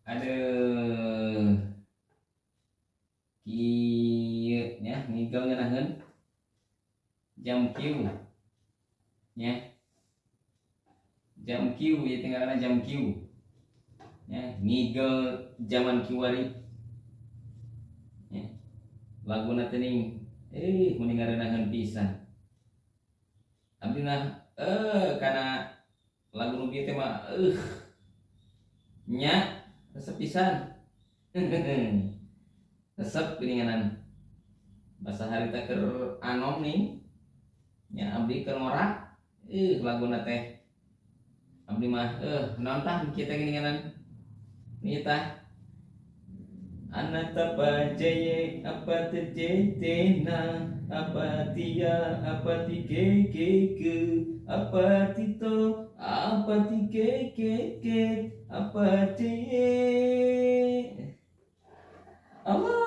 Aduh, kieu nya ngigel ngeunaheun jam Q nya. Jam Q ya tinggalna jam Q nya ngigel zaman kiwari nya. Laguna teuing mun ngarennaheun pisan. Abdi nah kana lagu nu kieu teh mah nya resep pisan. Resep geuninganan basa harita keur anom nih nya abdi keur ngorak laguna teh abdi mah naon tah kieu teh geuninganan ieu tah anatapa jaye apa tejetena apa tia apa ti ke apa tito apa ti ke apa cie Allah.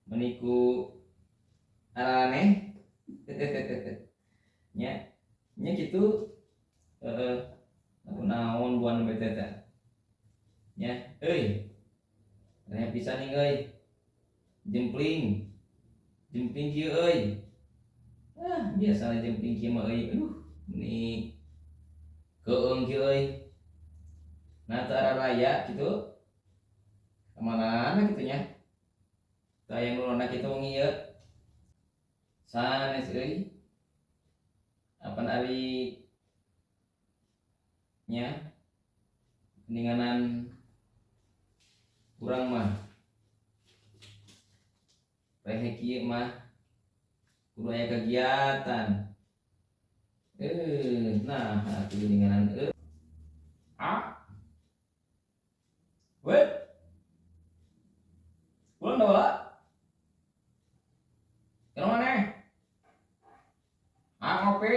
Meniku aneh nya nya kitu aku naon buan bete teh nya aya pisan ning jempling jempling kieu biasa jempling kieu mah ni keung kieu nah teu raya kitu kemana kitu nya taya nuluna kitu wengi ieu sanes apan ari nya ninganan urang mah rehe kieu mah kudu aya kegiatan nah atuh ninganan weh pulang da bala kana maneh ngopi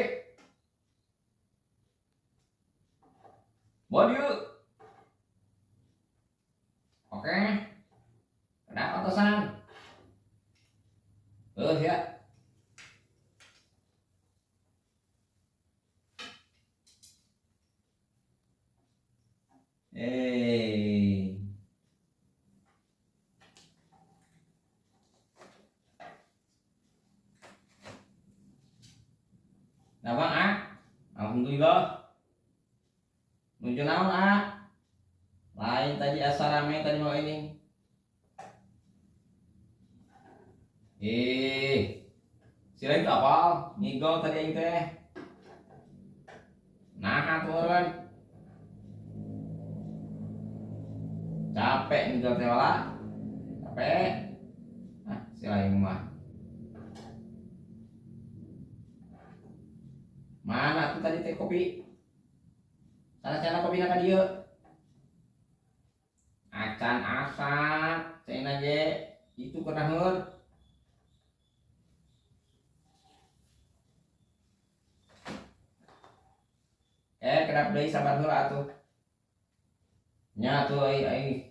bawa dieu oke ada atasan ya nah bang alhamdulillah nuju naon lain tadi asa rame tadi mau ini silain kapal ngigol tadi aing teh nah turun capek ngigol teh wala capek silain mah mana tuh tadi teh kopi sana kopi ka dieu acan asak cenah ge itu kenaheun kedap deui sabar heula atuh nya atuh ai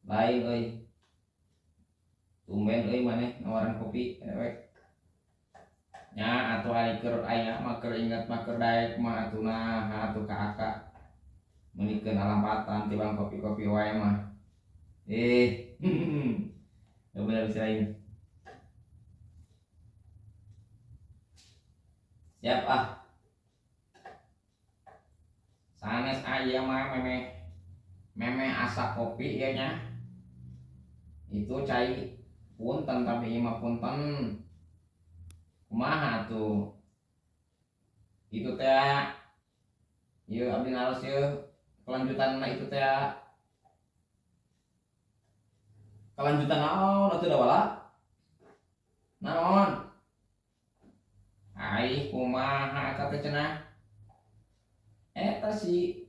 lain tumben maneh ngawaran kopi ewek nya atuh ari keur aya mah keur ingat mah keur daek mah atuh nah atuh ka aka meunikeun alampatan tibang kopi-kopi wae mah bener sirain siap sanes aya mah memeh asa kopi ya nya itu cai punten tapi ieu mah punten kumaha tuh itu teh ieu abdi naros ieu kelanjutanna itu teh kelanjutan naon atuh da wala naon ai kumaha eta teh cenah eta si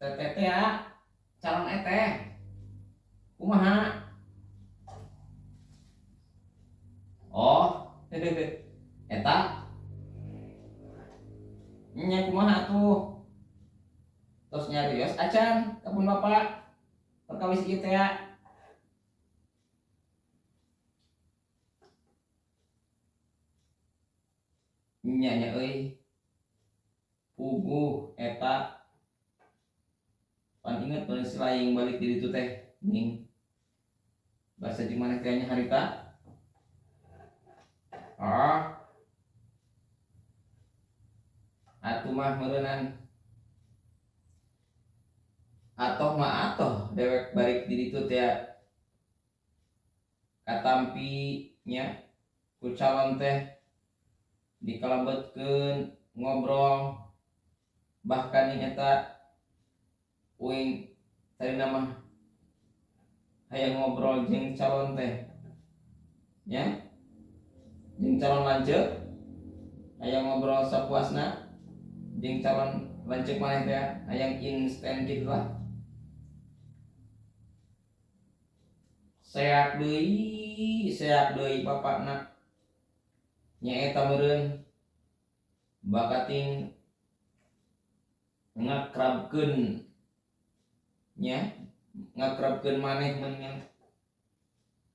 teteh calon eteh kumaha oh eta nya kumaha tuh terus nyarios acan kapun bapak perkawis ieu teh nya puguh eta pan inget pan selaing balik di ditu teh ning bahasa di mana kayaknya harita atuh mah meureunnan atoh mah atoh dewek balik di ditu teh katampi nya ku calon teh dikalebetkeun ngobrol bahkan nih eta uing tadi nama hayang ngobrol jeung calon teh nya jeung calon lanceuk hayang ngobrol sapuasna jeung calon lanceuk maneh teh hayang instan kitu lah seak deui bapakna nyaeta meureun bakating ngakrabkeun maneh mun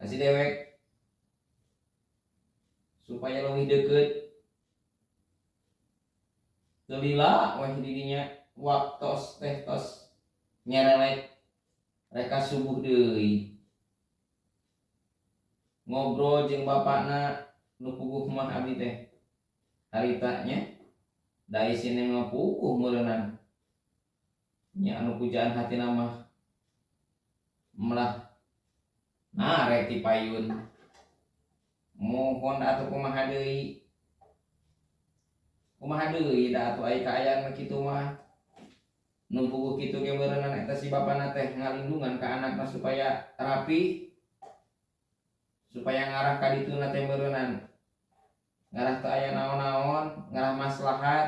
si dewek supaya leuwih deukeut teu lila weh didinya waktos teh tos nyarelek reka subuh deui ngobrol jeung bapakna nu puguh mah abdi teh harita nya da isine ngapukuh meureunnan nya anu pujaan hatina mah melah rek dipayun mohon atuh kumaha deui da atuh aya kaayaan kitu mah nu puguh kitu ge meureunnan eta si bapana teh ngalindungan ka anakna supaya rapi supaya ngarah ka dituna teh meureunnan ngarah teu aya naon-naon ngarah maslahat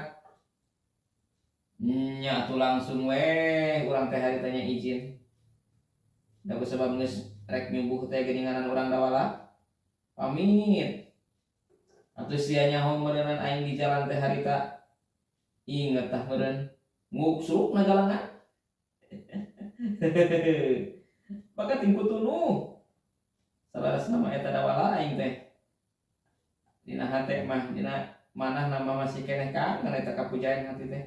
nya atuh langsung we urang teh harita nya izin da kusabab geus rek nyubuh teh geuninganan urang dawala pamit atuh sia nyaho meureunnan aing di jalan teh harita inget tah meureun nguksuk na galangan maka tingku tunu salaras nama eta dawala aing teh dina hate mah dina manah nama masih keneh kangen eta kapujayan hati teh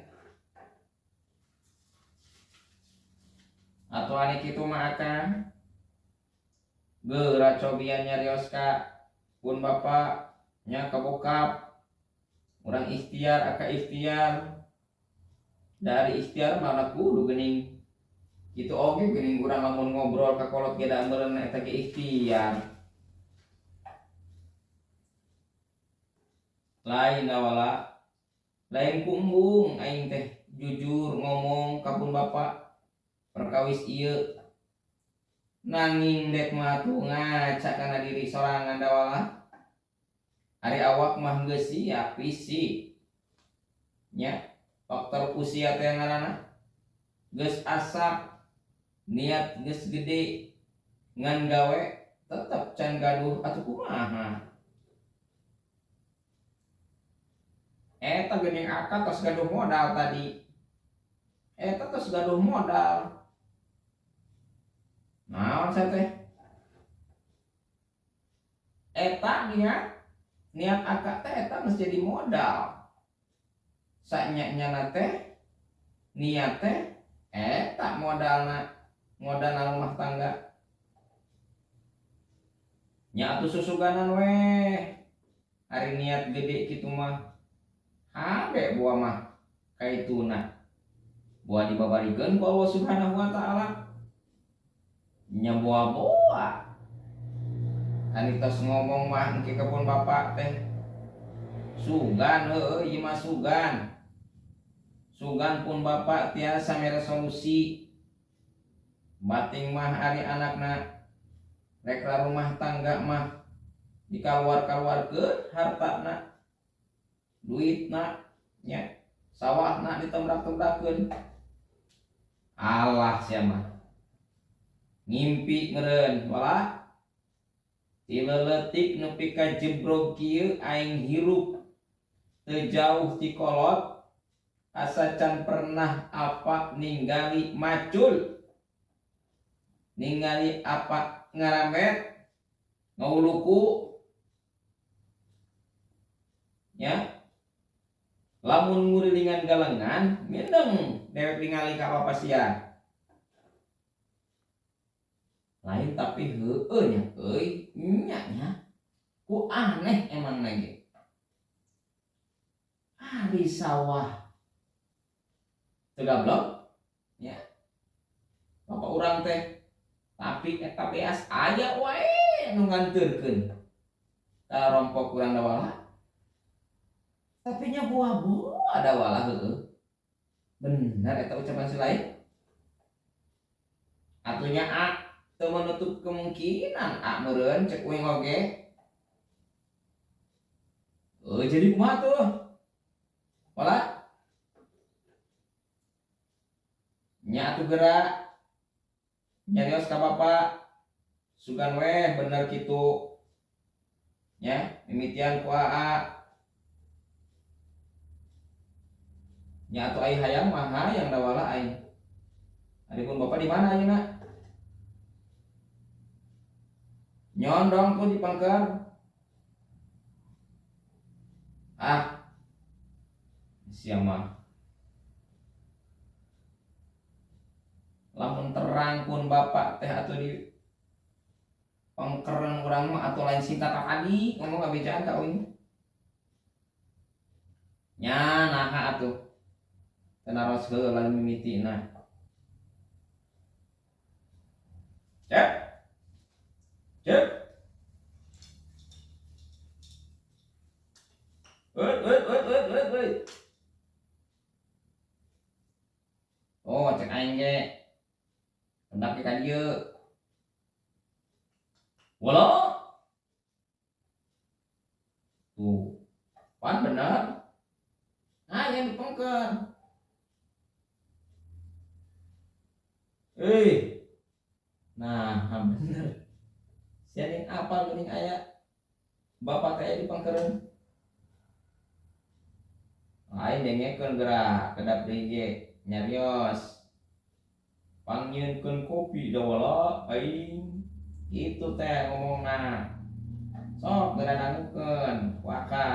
atau ani kitu mah akang geura cobian nyarios ka pun bapa nya ka bokap urang ikhtiar aka ikhtiar dari ikhtiar mana kudu geuning kitu oge geuning urang lamun ngobrol ka kolot ge da meureun eta ge ikhtiar lain dawala lain kumbung aing teh jujur ngomong ka pun bapa perkawis ieu nanging dek mah tuh ngaca kana diri sorangan dawala ari awak mah geus siap fisik nya faktor usia teh ngaranna geus asap niat geus gede ngan gawe tetep can gaduh atuh kumaha eta geuning akal tos gaduh modal tadi eta tos gaduh modal naon saya teh eta niat akak teh eta geus jadi modal sanyanya teh niat teh eta modal rumah tangga nya atuh susuganan weh hari niat gede kitu mah habe buah mah kaituna buah dibabarikeun ku Allah Subhanahu wa taala nya buah ani tos ngomong mah engke kepun bapak teh sugan ieu mah sugan pun bapak tiasa mere solusi bating mah ari anakna rek rumah tangga mah dikaluar-kaluarkeun hartana duitna nya sawahna ditembrak-tembrakeun alah sia mah ngimpi meureun walah ti leuletik nepi ka jebrog kieu aing hirup teu jauh ti kolot asa can pernah apa ningali macul ningali apa ngaramet ngauluku nya lamun ngurilingan galengan mindeng dewek ningali ka apa sia lain tapi heueuh nya euy nya ku aneh emang lagi ari sawah tegablok ya bapak urang teh tapi eta beas aya wae nu nganteurkeun ka rompok urang dawala tapi nya buah-buah dawala heueuh bener eta ucapan si lain atunya teu menutup kemungkinan meureun cek uing oge jadi kumaha tuh wala nya atuh geura nyarios ka bapak sugan weh bener kitu nya mimitian ku nya atuh ai hayang mah hayang dawala ai adipun bapak di mana ayeuna nyondong tuh di pangker siang mah lamun terang pun bapak teh atau di pangkeren urang mah atau lain sinta kakadi ngomong ngabejaan ka uing nya naha atuh tenaros heula mimitina cep cep oh cek aing ge hendak ka dieu walau tuh pan bener yang dipengker nah bener sianing apa geuning aya bapak kayak dipengkereun aing dengekeun geura kedap deui ge nyarios pangyieunkeun kopi dawala aing itu teh ngomongna sok geura dangukeun waka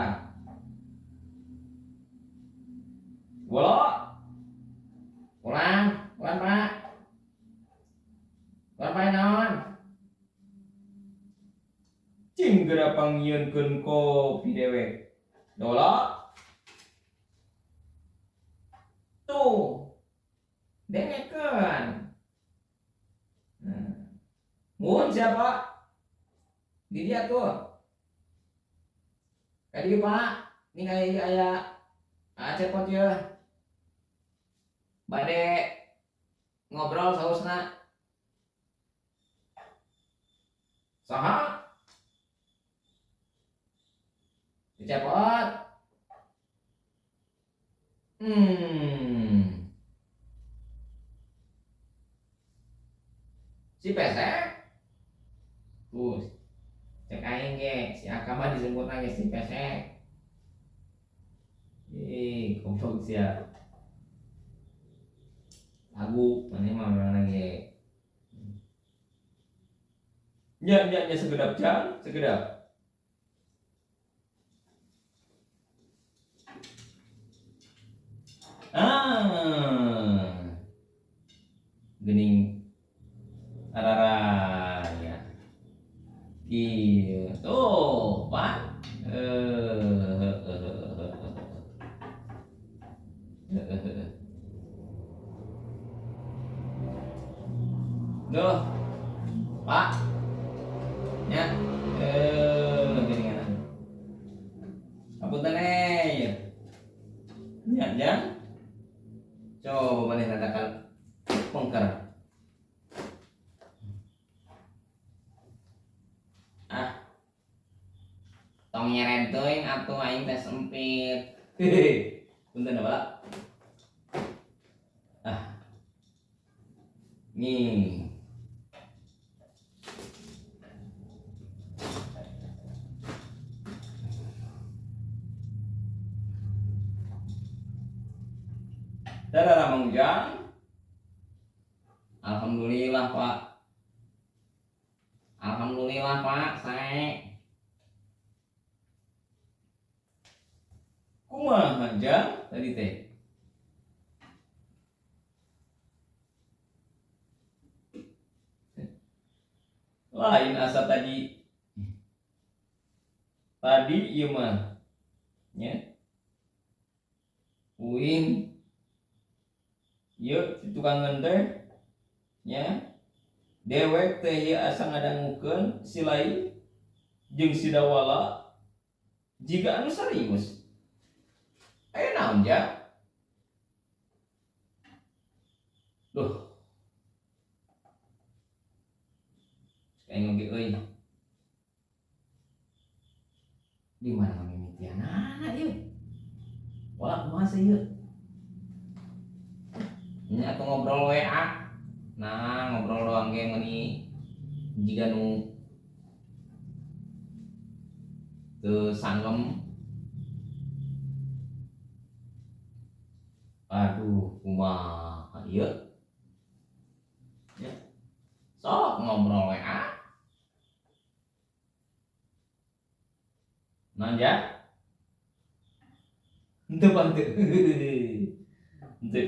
wala ulang pak ulang pak naon cing geura pangyieunkeun kopi dewe dawala tuh dengekeun mun siapa di dia tuh kadi pak ningali aya cepot ya bade ngobrol sausna saha cepot si pesek cek aing ge si akama disebutna ge si pesek goblok sia lagu maneh mah urang ge nya segedap jang segedap geuning araranya gitu pak duh pak nya geuningan apunten nya coba maneh nadakan pengker tong nyeret teuing atuh aing teh sempit punten bapak nih Darah Mang Ujang alhamdulillah pak sae kumaha Jang tadi teh lain asa tadi ieu mah nya uin ieu tukang teh nya dewek teh ieu asa ngadangukeun si lain jeung si dawala jika anu serius aya naon ja duh kayak ngoge euy di mana mimitianana ieu wala kumaha sih ieu nya atuh ngobrol WA nah ngobrol doang ge meuni jiga nu teu sanggem aduh kumaha ieu ya sok ngobrol WA nanja henteu bang teu henteu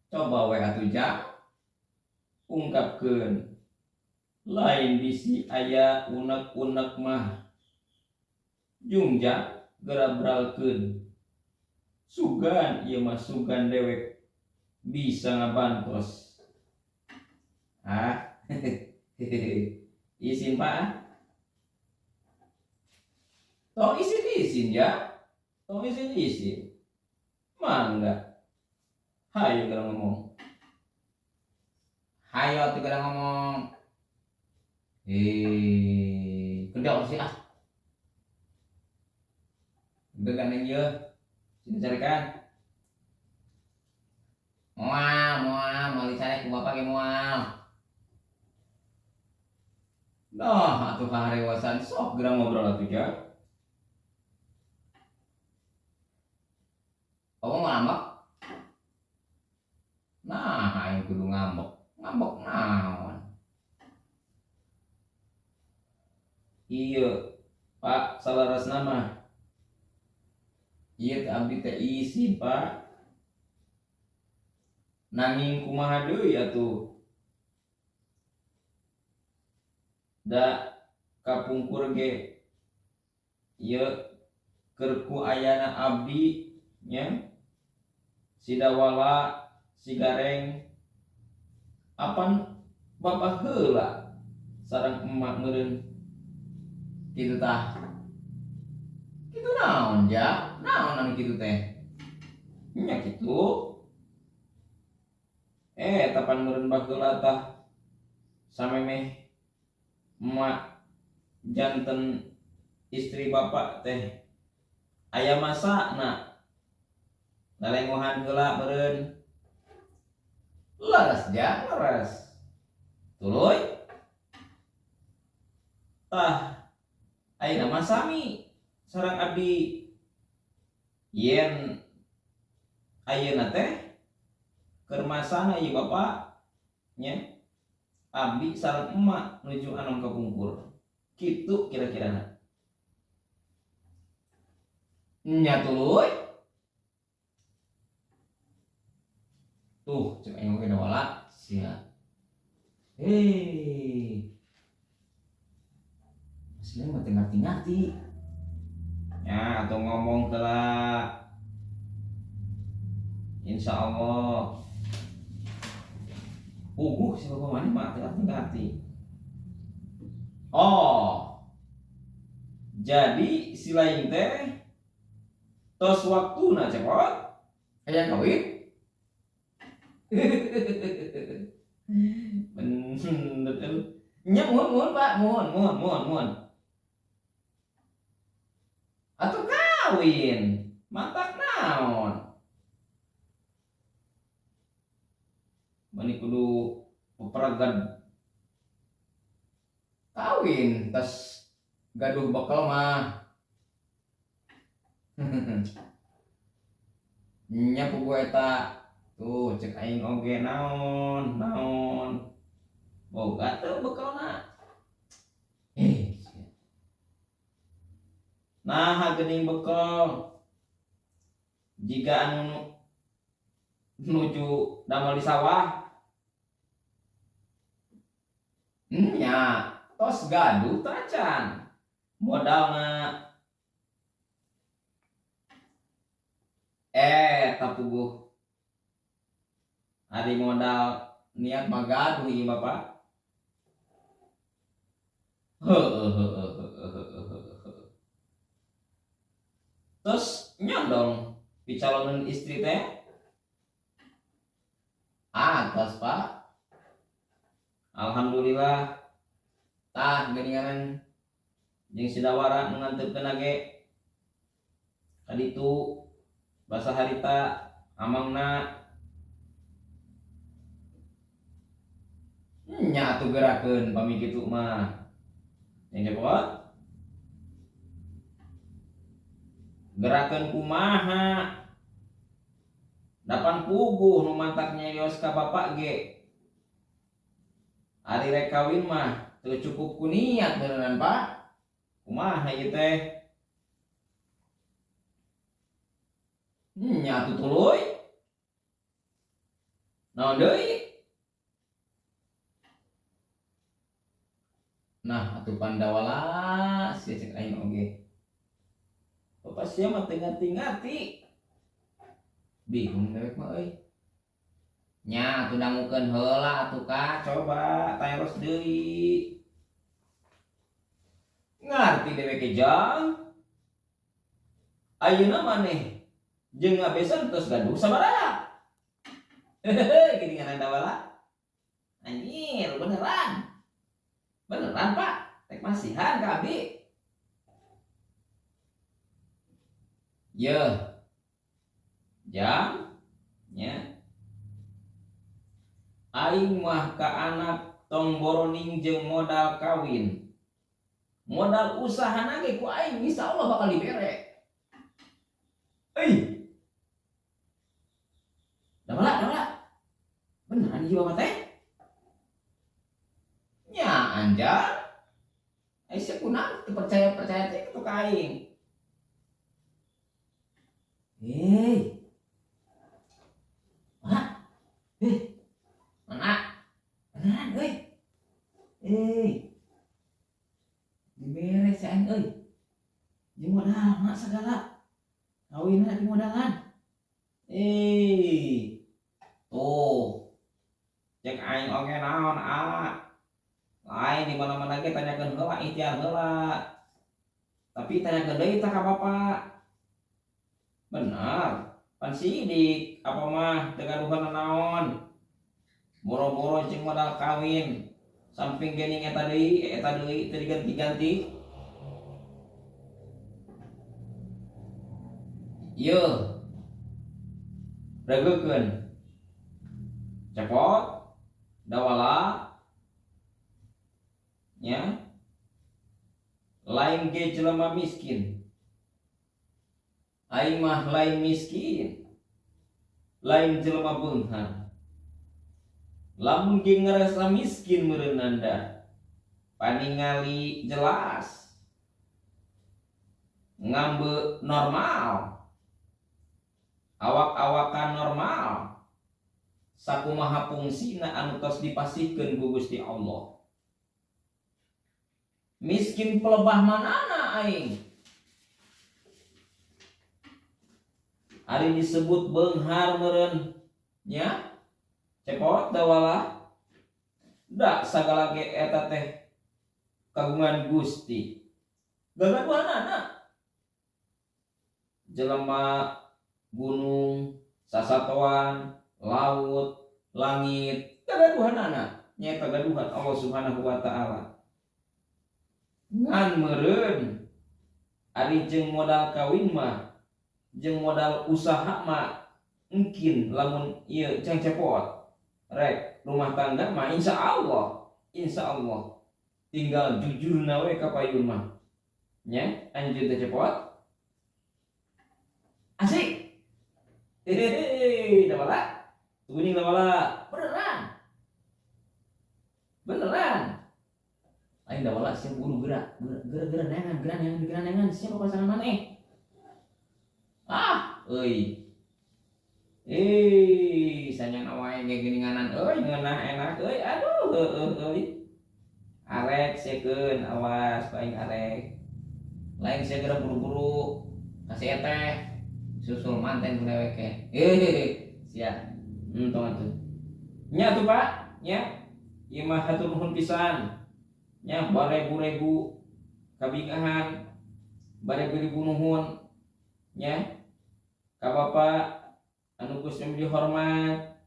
coba we atuh ja ungkapkeun lain bisi aya unek-unek mah jungja gerabralkeun sugan ieu mah sugan dewek bisa ngabantos izin pak tong izin ya tong izin mangga hayo gara ngomong hayo atuh gara ngomong kendor sih beganeng ieu sini carikan moal mau dicari ku bapak ge moal nah atuh kaharewasan sok geura ngobrol atuh ja kamu ngambek nah aing kudu ngambek naon ieu Pak salarasna mah ieu teh abdi teh isi Pak nanging kumaha deui atuh da kapungkur ge ieu keur ku ayana abdi nya si dawala si gareng apan bapak heula sareng emak meureun kitu tah kitu naon ja naon anu kitu teh nya kitu tapan meureun baheula tah samemeh emak janten istri bapak teh aya masana lalengohan heula meureun leres ja leres tuluy tah ayeuna mah sami sareng abdi yen ayeuna teh keur masana ieu bapak nya abdi sareng emak nuju anom kapungkur kitu kira-kirana nya tuluy tuh cek aing oge da wala sia aslinya mah teu ngarti-ngarti ya atau ngomong telah insyaallah si bapak mani mah teu ngarti-ngarti jadi si lain teh tos waktuna cepot aya kawin bener nya muhun Pak muhun atuh kawin mantak naon mani kudu peperagad kawin tas gaduh bekal mah nya pugu eta tuh cek aing oge naon boga teu bekalna nah geuning bekal jika anu menuju damel di sawah. Nya tos gaduh tacan modalna tapuguh ari modal niat mah gaduh ieu Bapak. Terus nyondong picalonan istri teh atas Pak. Alhamdulillah tah geuningan jeung sidawara ngantepkeun age kaditu basa harita amangna nya atuh gerakeun pami kitu mah. Yang cepot gerakeun kumaha dapan puguh nu mantak nyarios ka bapak ge. Ari rek kawin mah teu cukup ku niat beneran Pak. Kumaha ieu teh? Nya atuh tuluy. Naon deui? Nah, atuh pandawala sia cek aing oge. Bapak sia mah teu ngarti-ngarti. Bingung dewek mah euy. Nya atuh dangukeun heula atuh Kak, coba taeros deui. Ngarti dewek ke jang. Ayeuna maneh jeung ngabesan tos gaduh sabaraha? Hehehe, gini ngaran dawala. Anjir, beneran. Beneran Pak, rek masihan ka abdi. Yeuh. Jam nya. Aing mah ka anak tong boroning jeung modal kawin. Modal usahana ge ku aing insyaallah bakal dibere. Euy. Dawala. Beneran ieu Bapak teh? Nya anjar. Ai sia kunaon teu percaya teh kitu ka aing. Mana? Beneran euy. Dibere si aing euy. Jeung modal mak sagala. Kawinna di modalan. Tuh. Cek aing oge naon lain di mana-mana ge tanyakeun heula ikhtiar heula. Tapi tanyakeun deui tah ka Bapak. Benar. Pan sidik apa mah teu gaduhan naon. Boro-boro jeung modal kawin. Samping geuning eta deui teu diganti-ganti. Yeuh. Ragekeun. Cepot dawala nya lain ge jelema miskin. Aing mah lain miskin. Lain jelema beunghar. Lamun ge ngarasa miskin meureunanda paningali jelas. Ngambe normal. Awak-awakan normal. Sakumaha fungsina anu tos dipasihkeun ku Gusti Allah. Miskin pelebah manana aing? Ari disebut beunghar meureun nya cepot dawala. Da sagala ge eta teh kagungan Gusti. Gagaduhanana. Jelema gunung, sasatoan, laut, langit, gagaduhanana nyaeta gaduhan Allah Subhanahu wa taala. Ngan meureun ari jeung modal kawin mah jeung modal usaha mah engkin lamun ieu ceng cepot rek rumah tangga mah insyaallah tinggal jujurna we ka payun mah nya anjeun teh cepot asik. Dawala kuning dawala beneran lain dawala siap buru gerak nengan siapa pasangan maneh euy Sanyang awake ge geuninganan euy ngeunah enak euy aduh euy arek siekeun awas ku aing arek lain segera buru-buru kasih teh susul manten ku deweke sia tong atuh nya tuh Pak nya ieu mah hatur nuhun pisan nya barebu-rebu kabingahan barebu-rebu nuhun nya ka Bapak anu geus dihormat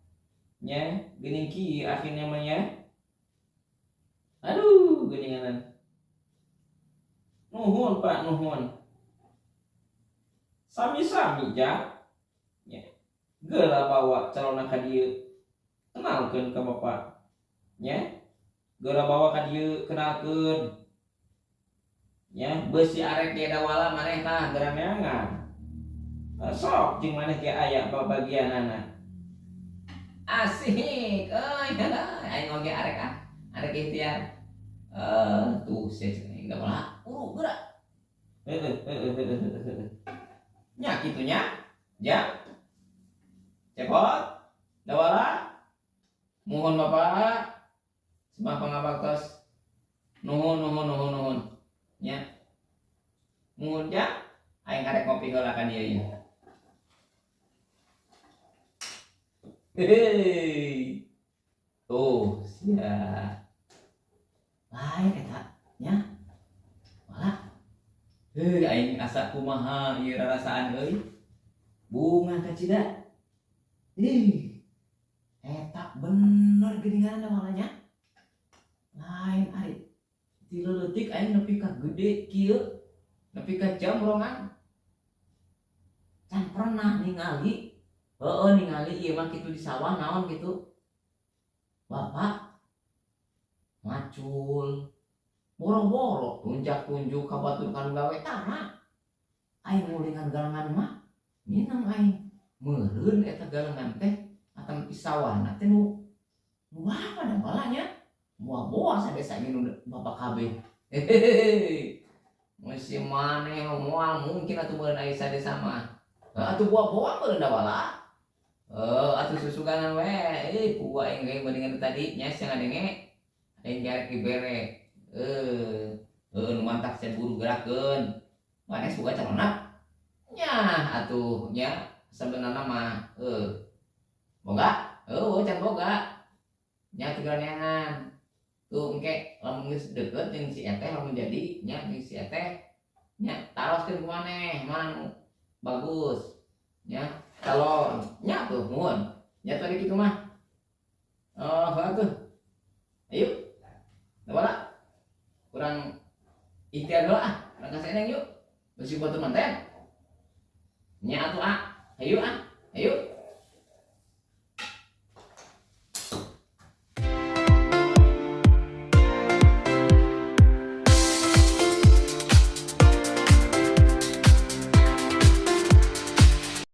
nya geuning kieu akhirnya mah nya aduh geuninganan nuhun Pak nuhun sami-sami ja nya geura bawa calonna ka dieu kenalkeun ka Bapak nya geura bawa ka dieu kenalkeun nya beus si arek ge dawala maneh tah geura neangan sok jeung maneh ge aya babagianana asik aing oge arek arek ikhtiar tuh saya enggak malah geura nya kitunya ja cepot dawala mohon Bapak sembah pangabaktos nuhun nya nuhun ja aing arek ngopi heula ka dieu ya hei tuh sia lain eta nya malah aing asa kumaha ieu rarasaan euy bunga ka cida eta bener geuningan walanya lain ari ti leutik aing nepi ka gede kieu nepi ka jamrongan can pernah ningali ningali ieu mah kitu di sawah naon kitu Bapak macul boro-boro tunjak-tunjuk ka batur kanu gawe tanah aing ngulingan galengan mah minang aing meureun eta galengan teh akan di sawahna teh nu apa da balanya boa-boa sadesa ieu Bapak kabeh musim maneh moal mungkin atuh meureun aya sadesa mah atuh boa-boa meureun da bala atuh susuganan we ku aing ge mendingan tadi nya sia ngadenge aing garek dibere nu mantak saya buru gerakeun manes boga calonna nya atuh nya sebenarnya mah boga can boga nya teu ganeangan tuh engke lamun geus deukeut jeung si eteh lamun jadi nya jeung si eteh nya taroskeun ku maneh mana nu bagus nya calon nya tuh nuhun nya tadi kitu mah tuh ayo bala kurang ikhtiar heula urang kaseneng yuk besi batur manten nya atuh ayo